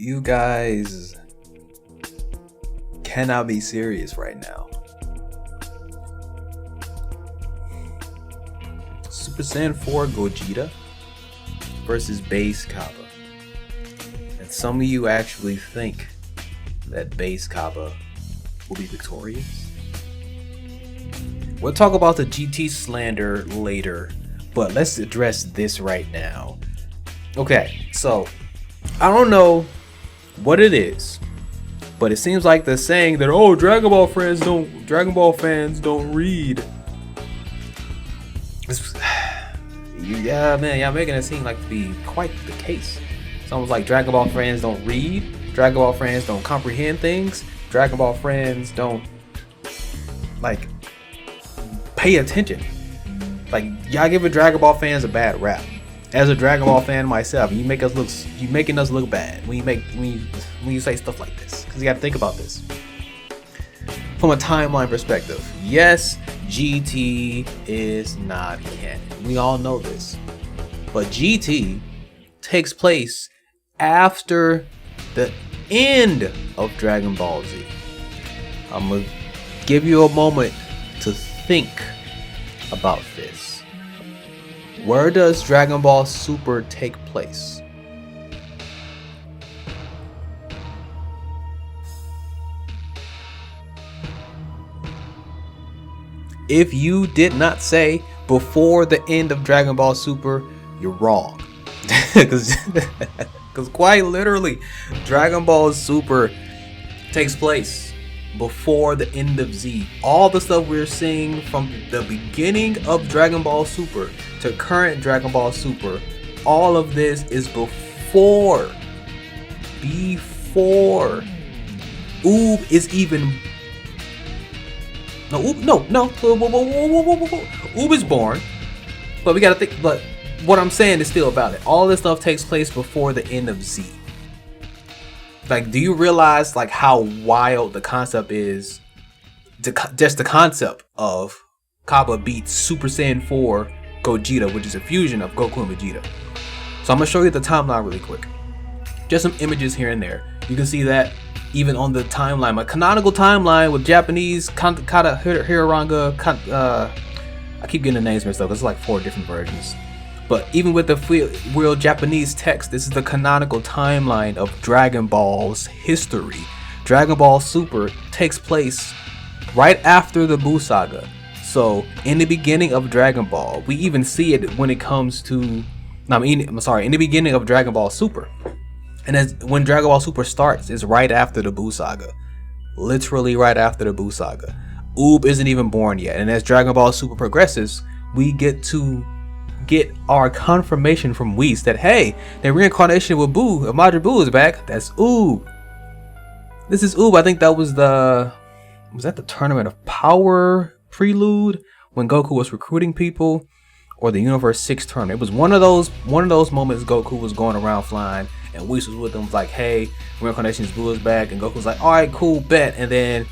You guys cannot be serious right now. Super Saiyan 4 Gogeta versus base Cabba. And some of you actually think that base Cabba will be victorious. We'll talk about the GT slander later, but let's address this right now. Okay, so I don't know what it is, but it seems like the saying that Dragon Ball fans don't read. Yeah, man, y'all making it seem like to be quite the case. It's almost like Dragon Ball fans don't read, Dragon Ball fans don't comprehend things, Dragon Ball fans don't like pay attention. Like, y'all giving Dragon Ball fans a bad rap. As a Dragon Ball fan myself, you making us look bad when you say stuff like this. Because you got to think about this from a timeline perspective. Yes, GT is not canon. We all know this, but GT takes place after the end of Dragon Ball Z. I'm gonna give you a moment to think about this. Where does Dragon Ball Super take place? If you did not say before the end of Dragon Ball Super, you're wrong. Because quite literally, Dragon Ball Super takes place before the end of Z. All the stuff we're seeing from the beginning of Dragon Ball Super to current Dragon Ball Super, all of this is before Oob is even Oob is born, but we gotta think. But what I'm saying is still valid. All this stuff takes place before the end of Z. Like, do you realize like how wild the concept is? Just the concept of Cabba beats Super Saiyan 4 Gogeta, which is a fusion of Goku and Vegeta. So I'm gonna show you the timeline really quick. Just some images here and there. You can see that even on the timeline, my canonical timeline with Japanese Kata Hiraranga. I keep getting the names mixed up. There's like 4 different versions. But even with the real Japanese text, this is the canonical timeline of Dragon Ball's history. Dragon Ball Super takes place right after the Buu Saga. So in the beginning of Dragon Ball, we even see it when it comes to, in the beginning of Dragon Ball Super. And as when Dragon Ball Super starts, it's right after the Buu Saga. Literally right after the Buu Saga. Oob isn't even born yet. And as Dragon Ball Super progresses, we get our confirmation from Whis that, hey, the reincarnation with Buu, Majin Buu is back. That's Oob. This is Oob. I think that was that the Tournament of Power prelude when Goku was recruiting people, or the Universe 6 tournament. It was one of those moments Goku was going around flying and Whis was with him, was like, hey, reincarnation's Buu is back, and Goku was like, all right, cool, bet. And then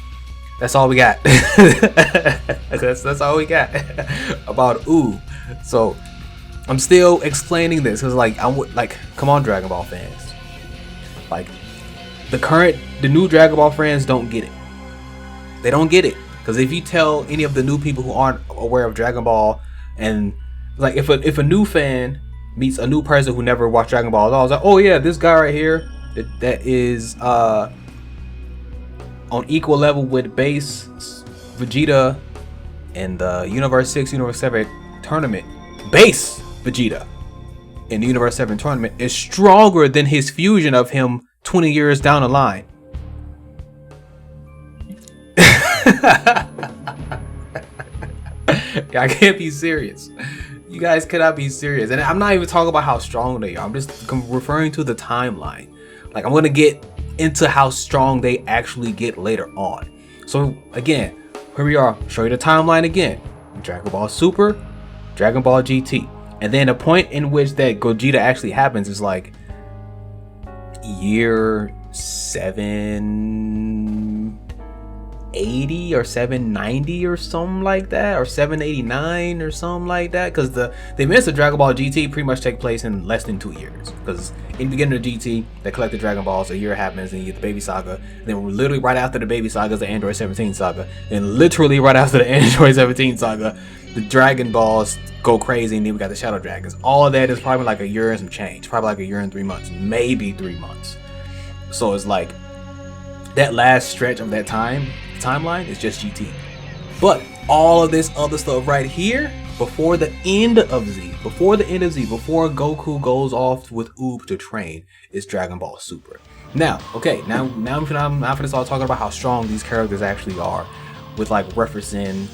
that's all we got. that's all we got about Oob. So I'm still explaining this because, like, come on, Dragon Ball fans. Like, the new Dragon Ball fans don't get it. They don't get it because if you tell any of the new people who aren't aware of Dragon Ball, and like if a new fan meets a new person who never watched Dragon Ball at all, it's like, oh yeah, this guy right here that is on equal level with base Vegeta in the Universe 6, Universe 7 tournament. Base Vegeta in the Universe 7 tournament is stronger than his fusion of him 20 years down the line. I can't be serious. You guys cannot be serious. And I'm not even talking about how strong they are. I'm just referring to the timeline. Like, I'm going to get into how strong they actually get later on. So again, here we are. Show you the timeline again. Dragon Ball Super, Dragon Ball GT. And then the point in which that Gogeta actually happens is like year 7 780 or 790 or something like that, or 789 or something like that, because the events of Dragon Ball GT pretty much take place in less than 2 years, because in the beginning of GT they collect the Dragon Balls, a year happens, and you get the Baby Saga, and then literally right after the Baby Saga is the Android 17 Saga, and literally right after the Android 17 Saga the Dragon Balls go crazy, and then we got the Shadow Dragons. All of that is probably like a year and some change, probably like a year and 3 months, maybe 3 months. So it's like that last stretch of that timeline is just GT. But all of this other stuff right here, before the end of Z, before Goku goes off with Oob to train, is Dragon Ball Super. Now, okay, now I'm gonna start talking about how strong these characters actually are, with like referencing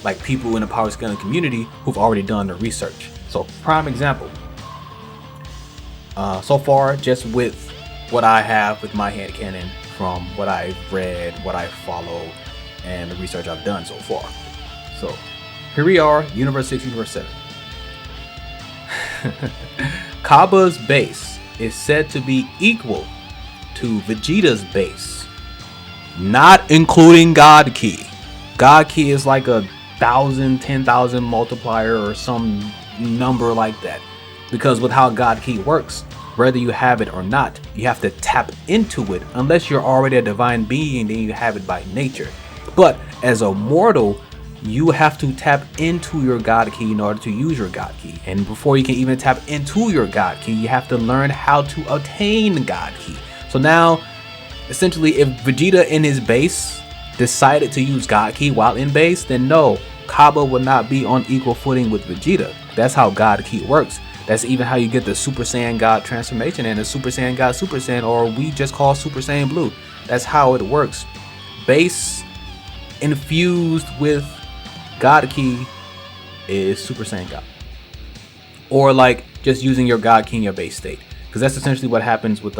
like people in the power scaling community who've already done the research. So prime example, so far just with what I have with my headcanon from what I've read, what I follow, and the research I've done so far. So here we are, Universe 6, Universe 7. Cabba's base is said to be equal to Vegeta's base, not including God Ki. God Ki is like a 1,000, 10,000 multiplier or some number like that, because with how God Ki works, whether you have it or not, you have to tap into it. Unless you're already a divine being, then you have it by nature. But as a mortal, you have to tap into your God Ki in order to use your God Ki. And before you can even tap into your God Ki, you have to learn how to attain God Ki. So now, essentially, if Vegeta in his base decided to use God Ki while in base, then no, Cabba would not be on equal footing with Vegeta. That's how God Ki works. That's even how you get the Super Saiyan God transformation and the Super Saiyan God Super Saiyan, or we just call Super Saiyan Blue. That's how it works. Base infused with God Ki is Super Saiyan God. Or like just using your God Ki in your base state. Because that's essentially what happens with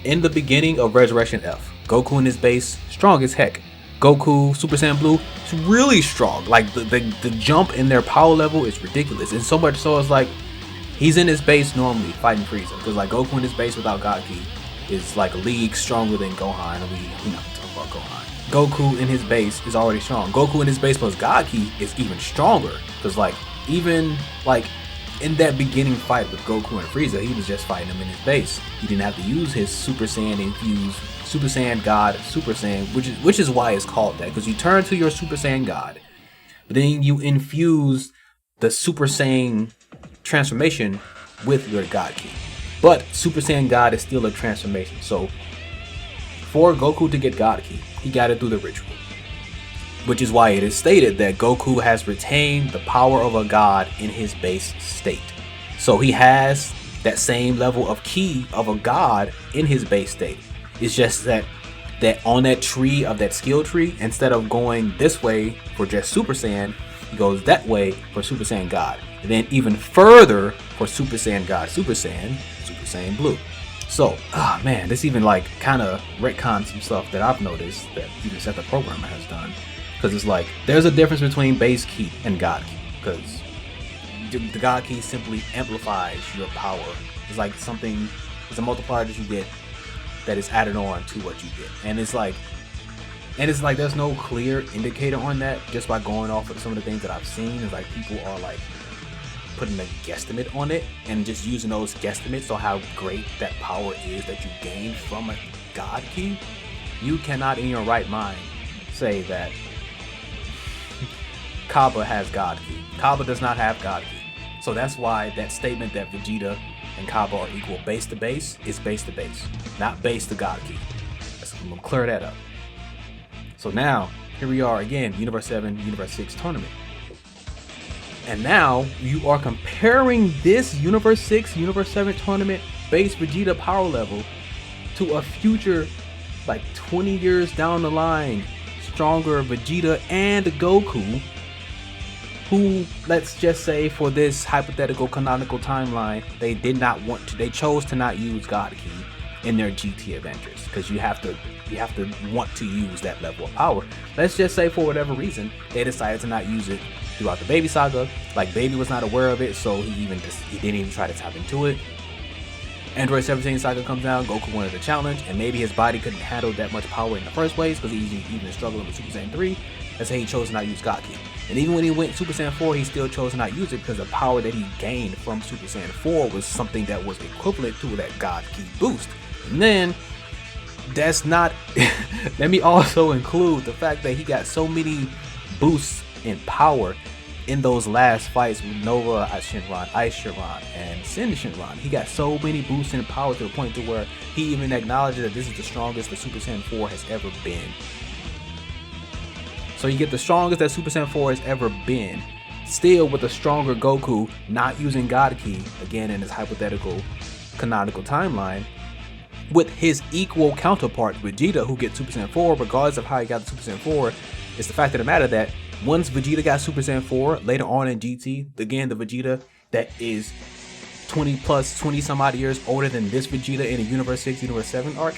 in the beginning of Resurrection F. Goku in his base, strong as heck. Goku, Super Saiyan Blue, it's really strong. Like the jump in their power level is ridiculous. And so much so it's like he's in his base normally fighting Frieza. Because like Goku in his base without God Ki is like a league stronger than Gohan. And we not talking about Gohan. Goku in his base is already strong. Goku in his base plus God Ki is even stronger. Because like even like in that beginning fight with Goku and Frieza, he was just fighting him in his base. He didn't have to use his Super Saiyan infused Super Saiyan God Super Saiyan, which is why it's called that, because you turn to your Super Saiyan God, but then you infuse the Super Saiyan transformation with your God Ki. But Super Saiyan God is still a transformation. So for Goku to get God Ki, he got it through the ritual, which is why it is stated that Goku has retained the power of a god in his base state. So he has that same level of ki of a god in his base state. It's just that on that tree of that skill tree, instead of going this way for just Super Saiyan, he goes that way for Super Saiyan God. And then even further for Super Saiyan God, Super Saiyan Blue. So, man, this even like kind of retcons some stuff that I've noticed that even Set the Programmer has done. Because it's like, there's a difference between base ki and God Ki. Because the God Ki simply amplifies your power. It's like something, it's a multiplier that you get that is added on to what you get. And it's like there's no clear indicator on that, just by going off of some of the things that I've seen. It's like people are like putting a guesstimate on it and just using those guesstimates on how great that power is that you gain from a God Ki. You cannot in your right mind say that Cabba has God Ki. Cabba does not have God Ki. So that's why that statement that Vegeta and Cabba are equal base to base is base to base, not base to God Ki. I'm gonna clear that up. So now, here we are again, Universe 7, Universe 6 tournament. And now, you are comparing this Universe 6, Universe 7 tournament base Vegeta power level to a future, like 20 years down the line, stronger Vegeta and Goku, who, let's just say for this hypothetical canonical timeline, they chose to not use God Ki in their GT adventures, because you have to want to use that level of power. Let's just say for whatever reason they decided to not use it throughout the Baby Saga. Like Baby was not aware of it, so he didn't even try to tap into it. Android 17 saga comes down, Goku wanted a challenge, and maybe his body couldn't handle that much power in the first place because he even struggling with Super Saiyan 3. That's why he chose to not use God Ki. And even when he went Super Saiyan 4, he still chose to not use it because the power that he gained from Super Saiyan 4 was something that was equivalent to that God Ki boost. And then, that's not... let me also include the fact that he got so many boosts in power in those last fights with Nova Shinron, Ice Shinron, and Sin Shinron. He got so many boosts in power to the point to where he even acknowledged that this is the strongest the Super Saiyan 4 has ever been. So you get the strongest that Super Saiyan 4 has ever been, still with a stronger Goku not using God Ki, again in his hypothetical canonical timeline, with his equal counterpart Vegeta, who gets Super Saiyan 4 regardless of how he got the Super Saiyan 4. It's the fact of the matter that once Vegeta got Super Saiyan 4, later on in GT, again, the Vegeta that is 20 some odd years older than this Vegeta in a Universe 6, Universe 7 arc,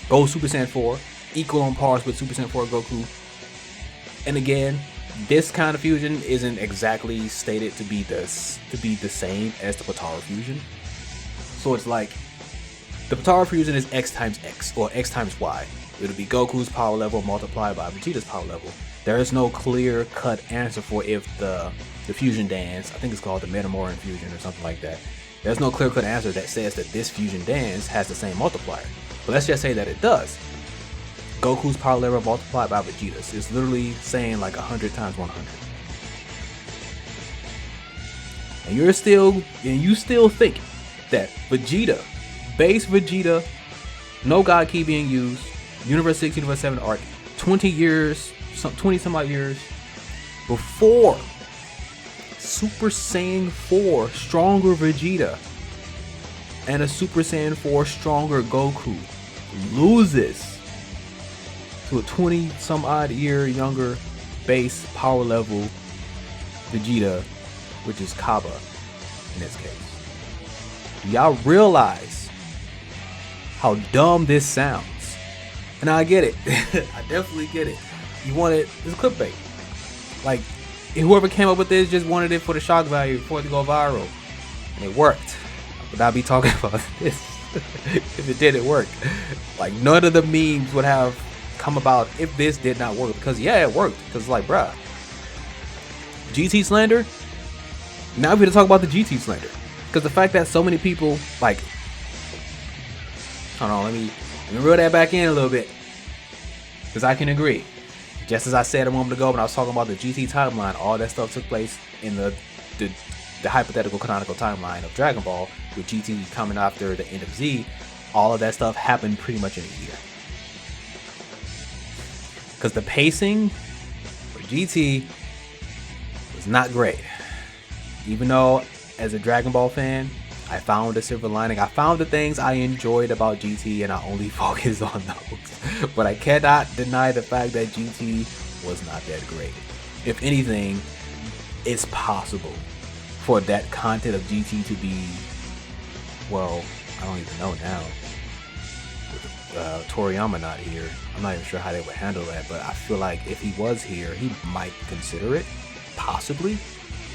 goes Super Saiyan 4, equal on pars with Super Saiyan 4 Goku. And again, this kind of fusion isn't exactly stated to be the same as the Potara fusion. So it's like, the Potara fusion is X times X, or X times Y. It'll be Goku's power level multiplied by Vegeta's power level. There is no clear-cut answer for if the fusion dance, I think it's called the Metamoran fusion or something like that. There's no clear-cut answer that says that this fusion dance has the same multiplier. But let's just say that it does. Goku's power level multiplied by Vegeta's. It's literally saying like 100 times 100. And you still think that Vegeta, base Vegeta, no God Ki being used, Universe 6, Universe 7 arc, 20 some odd years before Super Saiyan 4 stronger Vegeta and a Super Saiyan 4 stronger Goku loses to a 20 some odd year younger base power level Vegeta, which is Cabba in this case. Do y'all realize how dumb this sounds? And I get it. I definitely get it. You want it, it's clickbait. Like, whoever came up with this just wanted it for the shock value, for it to go viral. And it worked. But I'll be talking about this if it didn't work. Like, none of the memes would have come about if this did not work. Because, yeah, it worked. Because, like, bruh, GT slander? Now we're going to talk about the GT slander. Because the fact that so many people, like, hold on, let me reel that back in a little bit. Because I can agree. Just as I said a moment ago when I was talking about the GT timeline, all that stuff took place in the hypothetical canonical timeline of Dragon Ball, with GT coming after the end of Z. All of that stuff happened pretty much in a year. Because the pacing for GT was not great. Even though, as a Dragon Ball fan, I found a silver lining. I found the things I enjoyed about GT and I only focused on those. But I cannot deny the fact that GT was not that great. If anything, it's possible for that content of GT to be, well, I don't even know now. With Toriyama not here, I'm not even sure how they would handle that, but I feel like if he was here, he might consider it, possibly,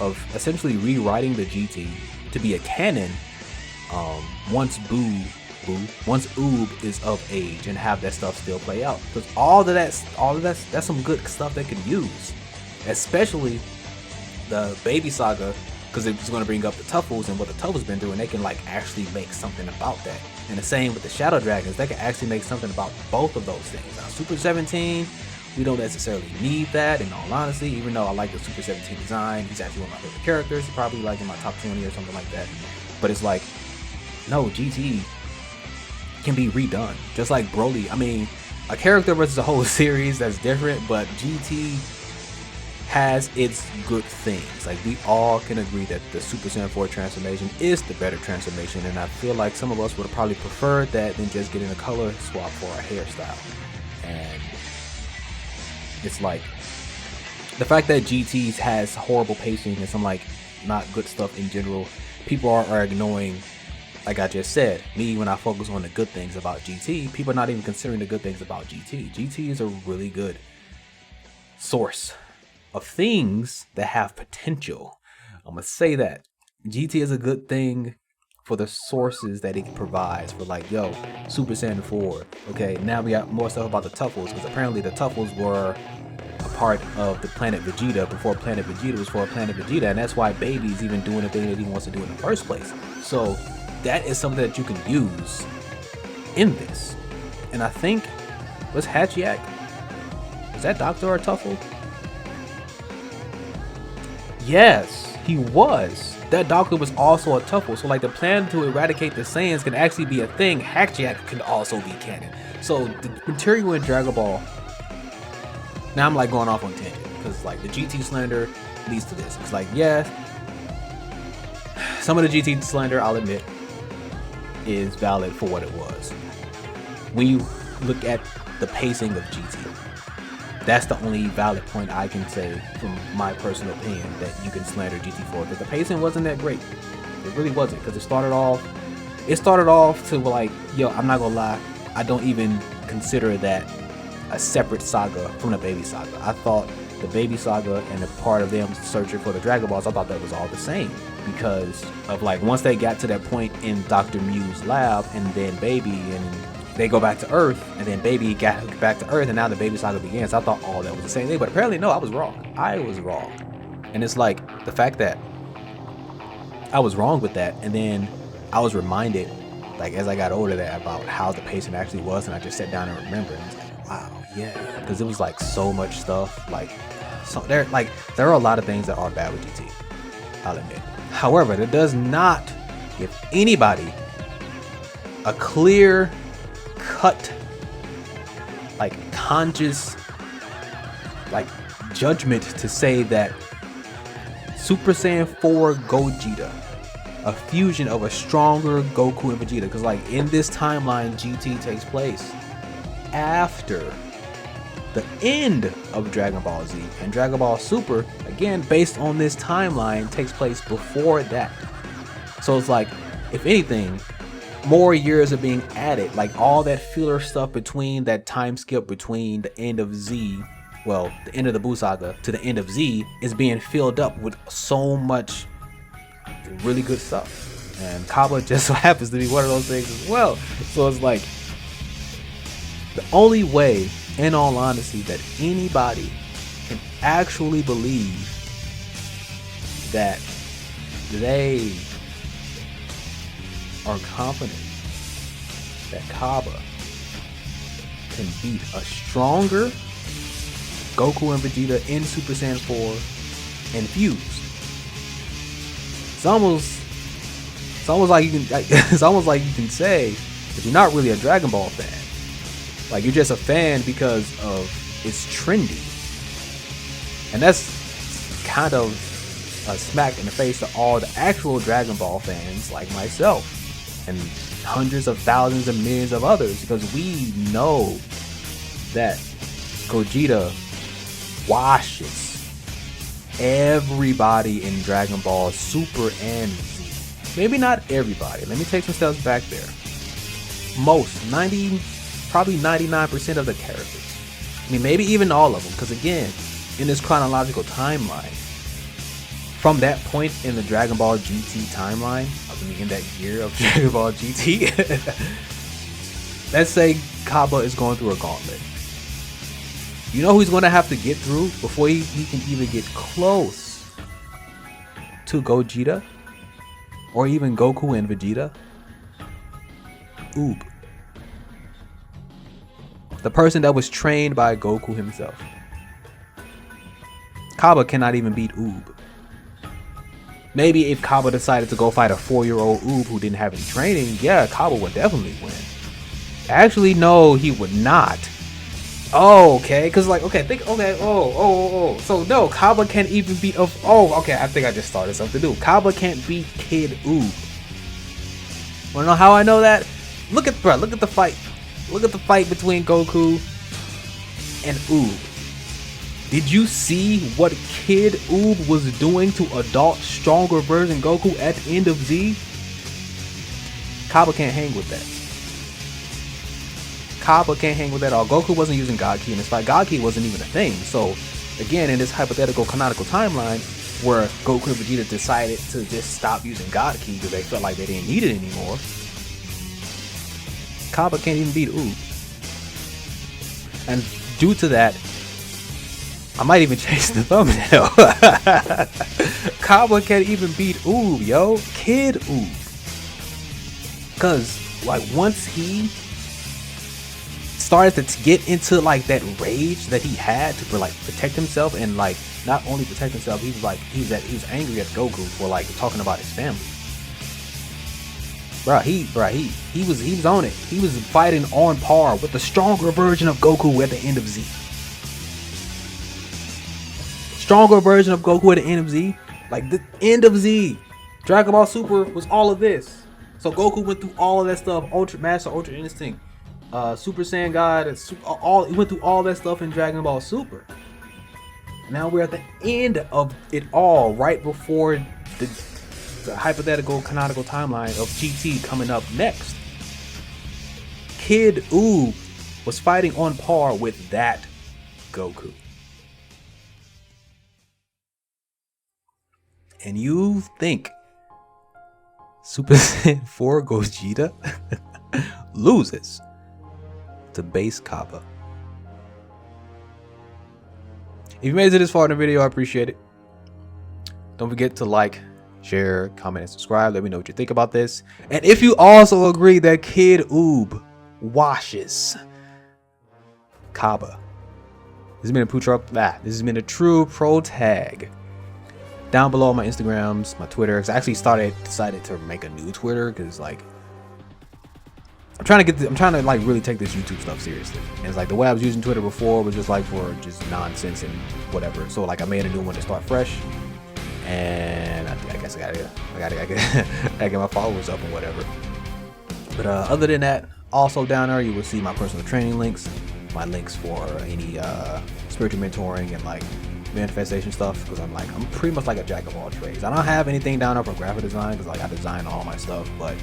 of essentially rewriting the GT to be a canon once Oob is of age, and have that stuff still play out. Because all of that's some good stuff they could use, especially the Baby Saga, because it's going to bring up the Tuffles and what the Tuffles been doing. They can like actually make something about that. And the same with the Shadow Dragons, they can actually make something about both of those things. Now Super 17, we don't necessarily need that, in all honesty, even though I like the Super 17 design. He's actually one of my favorite characters. He's probably like in my top 20 or something like that. But it's like, no, GT can be redone. Just like Broly. I mean, a character versus a whole series, that's different, but GT has its good things. Like, we all can agree that the Super Saiyan 4 transformation is the better transformation, and I feel like some of us would have probably preferred that than just getting a color swap for a hairstyle. And it's like, the fact that GT has horrible pacing and some like not good stuff in general, people are ignoring, like I just said, me when I focus on the good things about GT, people are not even considering the good things about GT. GT is a really good source of things that have potential. I'm gonna say that GT is a good thing for the sources that it provides for, like, yo, Super Saiyan 4. Okay, now we got more stuff about the Tuffles, because apparently the Tuffles were a part of the planet Vegeta before Planet Vegeta was for Planet Vegeta, and that's why Baby's even doing the thing that he wants to do in the first place. So that is something that you can use in this. And I think, was Hatchiak, was that Doctor or Tuffle? Yes, he was. That Doctor was also a Tuffle. So like the plan to eradicate the Saiyans can actually be a thing. Hatchiak can also be canon. So the material in Dragon Ball, now I'm like going off on tangent, because like the GT slander leads to this. It's like, yeah, some of the GT slander, I'll admit, is valid for what it was. When you look at the pacing of GT, that's the only valid point I can say from my personal opinion, that you can slander GT4, because the pacing wasn't that great. It really wasn't, because it started off to like, yo, I'm not gonna lie, I don't even consider that a separate saga from the Baby saga. I thought the Baby saga and the part of them searching for the Dragon Balls, I thought that was all the same, because of like once they got to that point in Dr. Mew's lab, and then Baby and they go back to Earth, and then Baby got back to Earth, and now the Baby saga begins. I thought all that was the same thing, but apparently no, I was wrong. I was wrong. And it's like the fact that I was wrong with that, and then I was reminded, like as I got older, that about how the pacing actually was, and I just sat down and remembered, and I was like, wow, yeah, because it was like so much stuff. Like, so there are a lot of things that are bad with GT, I'll admit. However, that does not give anybody a clear cut, like conscious, like judgment to say that Super Saiyan 4 Gogeta, a fusion of a stronger Goku and Vegeta, because like in this timeline, GT takes place after the end of Dragon Ball Z, and Dragon Ball Super, again based on this timeline, takes place before that. So it's like, if anything, more years are being added. Like all that filler stuff between that time skip between the end of Z, well, the end of the Buu saga to the end of Z, is being filled up with so much really good stuff. And Cabba just so happens to be one of those things as well. So it's like, the only way, in all honesty, that anybody can actually believe that they are confident that Cabba can beat a stronger Goku and Vegeta in Super Saiyan 4 and fuse. It's almost like you can say that you're not really a Dragon Ball fan. Like you're just a fan because of it's trendy. And that's kind of a smack in the face to all the actual Dragon Ball fans like myself and hundreds of thousands and millions of others, because we know that Gogeta washes everybody in Dragon Ball Super and Z. Maybe not everybody. Let me take some steps back there. Probably 99% of the characters. I mean, maybe even all of them, because again, in this chronological timeline, from that point in the Dragon Ball GT timeline, in that year of Dragon Ball GT, let's say Cabba is going through a gauntlet. You know who he's going to have to get through before he can even get close to Gogeta or even Goku and Vegeta? Oob. The person that was trained by Goku himself. Cabba cannot even beat Oob. Maybe if Cabba decided to go fight a 4-year-old Oob who didn't have any training, yeah, Cabba would definitely win. Actually, no, he would not. Oh, okay, because like, okay, so no, Cabba can't even beat okay, I think I just started something new. Cabba can't beat Kid Oob. Wanna know how I know that? Look at the fight. Look at the fight between Goku and Oob. Did you see what Kid Oob was doing to adult, stronger version Goku at the end of Z? Cabba can't hang with that. Cabba can't hang with that at all. Goku wasn't using God Ki in this fight. God Ki wasn't even a thing. So, again, in this hypothetical canonical timeline, where Goku and Vegeta decided to just stop using God Ki because they felt like they didn't need it anymore. Cabba can't even beat Oob. And due to that, I might even change the thumbnail. Cabba can't even beat Oob, yo. Kid Oob. Cause like once he started to get into like that rage that he had to like protect himself, and like not only protect himself, he was like he was angry at Goku for like talking about his family. He was on it. He was fighting on par with the stronger version of Goku at the end of Z. Stronger version of Goku at the end of Z. Like the end of Z. Dragon Ball Super was all of this. So Goku went through all of that stuff. Ultra Master, Ultra Instinct, Super Saiyan God, he went through all that stuff in Dragon Ball Super. Now we're at the end of it all, right before the hypothetical canonical timeline of GT coming up next. Kid Oob was fighting on par with that Goku. And you think Super Saiyan 4 Gogeta loses to base Cabba? If you made it to this far in the video, I appreciate it. Don't forget to like, share, comment, and subscribe. Let me know what you think about this. And if you also agree that Kid Oob washes Cabba. This has been a true pro tag. Down below my Instagrams, my Twitter. Cause I actually decided to make a new Twitter because like I'm trying to like really take this YouTube stuff seriously. And it's like the way I was using Twitter before was just like for just nonsense and whatever. So like I made a new one to start fresh. And I guess I gotta get my followers up and whatever. But other than that, also down there you will see my personal training links, my links for any spiritual mentoring and like manifestation stuff, because I'm pretty much like a jack of all trades. I don't have anything down there for graphic design because like I design all my stuff, but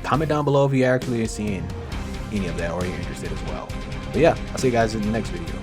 comment down below if you actually are seeing any of that or you're interested as well. But yeah, I'll see you guys in the next video.